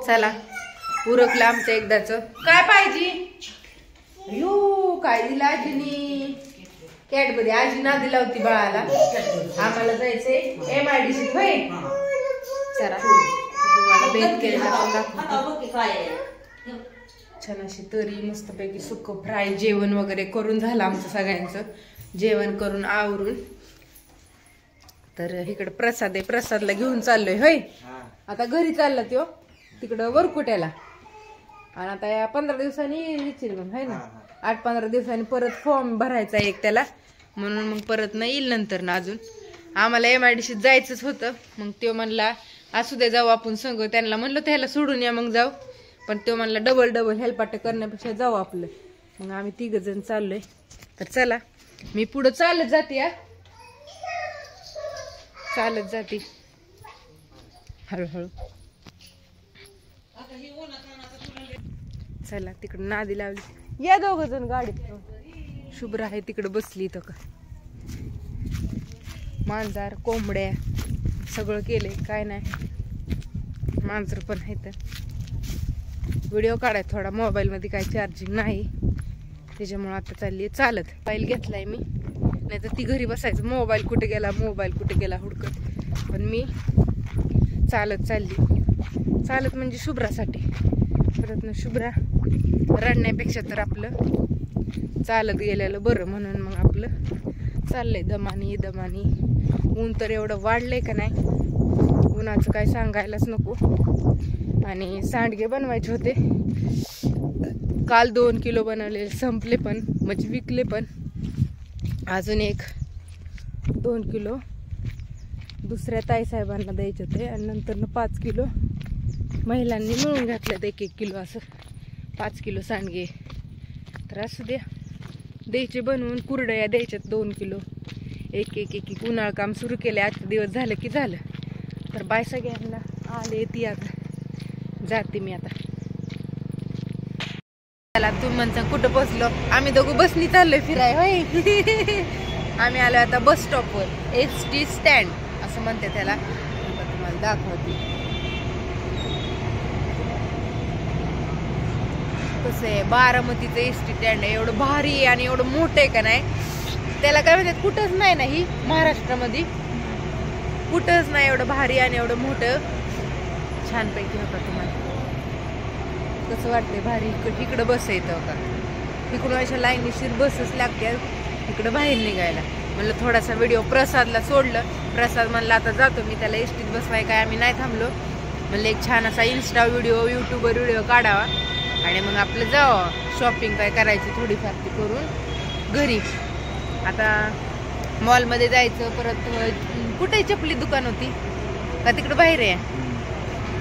चला उरकलं आमचं एकदाच. काय पाहिजे? काय दिला आजीनी? कॅडबरी. आजी ना दिला होती बाळाला. आम्हाला जायचंय MIDC होय. चला तुम्हाला बेत केलेला छान अशी तरी मस्तपैकी सुक्क फ्राय. जेवण वगैरे करून झालं आमचं सगळ्यांचं. जेवण करून आवरून तर इकडे प्रसाद आहे. प्रसादला घेऊन चाललोय होय. आता घरी चालला त्यो तिकडं वरकुट्याला. आणि आता या 15 दिवसांनी येईल मग है ना. 8-15 दिवसांनी परत फॉर्म भरायचा एक त्याला. म्हणून मग परत ना येईल नंतर ना. अजून आम्हाला MIDC जायचंच होतं. मग तो म्हणला असू दे जाऊ आपण संग. त्यांना म्हणलं त्याला सोडून या मग जाऊ. पण तो म्हणला डबल हेलपाट करण्यापेक्षा जाऊ आपलं. मग आम्ही 3 जण चाललोय. तर चला मी पुढं चालत जाते. चालत जाते हळूहळू. चला तिकडे नादी लावली. या 2 जण गाडीत. शुभ्रा आहे तिकडे बसली. इथं का मांजर कोंबड्या सगळं केलंय. काय नाही मांजर पण आहे. तर व्हिडिओ काढाय थोडा मोबाईल मध्ये काय चार्जिंग नाही त्याच्यामुळे आता चालली चालत. मोबाईल घेतलाय मी. नाही तर ती घरी बसायचं मोबाईल कुठे गेला हुडकत. पण मी चालत चालली. चालत म्हणजे शुभ्रासाठी. परत ना शुभ्रा रडण्यापेक्षा तर आपलं चालत गेलेलं बरं. म्हणून मग आपलं चाललंय दमानी. ऊन तर एवढं वाढलंय का नाही. उन्हाचं काय सांगायलाच नको. आणि सांडगे बनवायचे होते काल. 2 किलो बनवले. संपले पण म्हणजे विकले पण. अजून 2 किलो दुसऱ्या ताईसाहेबांना द्यायचे होते. आणि नंतर 5 किलो महिलांनी मिळून घातल्यात. 1-1 किलो असं 5 किलो सांडगे. तर असू द्या द्यायचे बनवून. कुरडया द्यायच्यात 2 किलो. एक उन्हाळ काम सुरू केले. आजचे दिवस झालं की झालं. तर बाय सगळ्यांना. आले ती आता जाते मी आता. चला तुम्ही म्हणता कुठं बसलो. आम्ही दोघं बसनी चाललोय फिराय होय. आम्ही आलो आता बस स्टॉपवर. ST स्टँड असं म्हणते त्याला. तुम्हाला दाखवते कसं आहे. बारामतीचं ST स्टँड आहे. एवढं भारी आहे आणि एवढं मोठं आहे का नाही. त्याला काय म्हणतात कुठंच नाही ना ही महाराष्ट्रामध्ये. कुठंच नाही एवढं भारी आणि एवढं मोठं. छानपैकी होता. तुम्हाला कसं वाटतंय भारी. इकडं बस येतं का. इकडून अशा लाईनीशीर बसच लागते इकडं बाहेर निघायला. म्हणलं थोडासा व्हिडिओ प्रसादला सोडलं. प्रसाद म्हणलं आता जातो मी. त्याला STत बसवाय काय आम्ही नाही थांबलो. म्हणलं एक छान असा इन्स्टा व्हिडिओ यूट्यूबवर व्हिडिओ काढावा. आणि मग आपलं जावं शॉपिंग काय करायची थोडीफार ती करून घरी. आता मॉलमध्ये जायचं. परत कुठे चपली दुकान होती का तिकडं बाहेर आहे.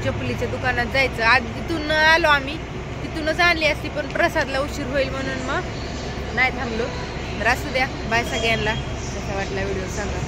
चपलीच्या दुकानात जायचं. आज तिथून आलो आम्ही. तिथूनच आणली असती पण प्रसादला उशीर होईल म्हणून मग नाही थांबलो. तर असू द्या. बाय सगळ्यांना. कसा वाटला व्हिडिओ सांगा.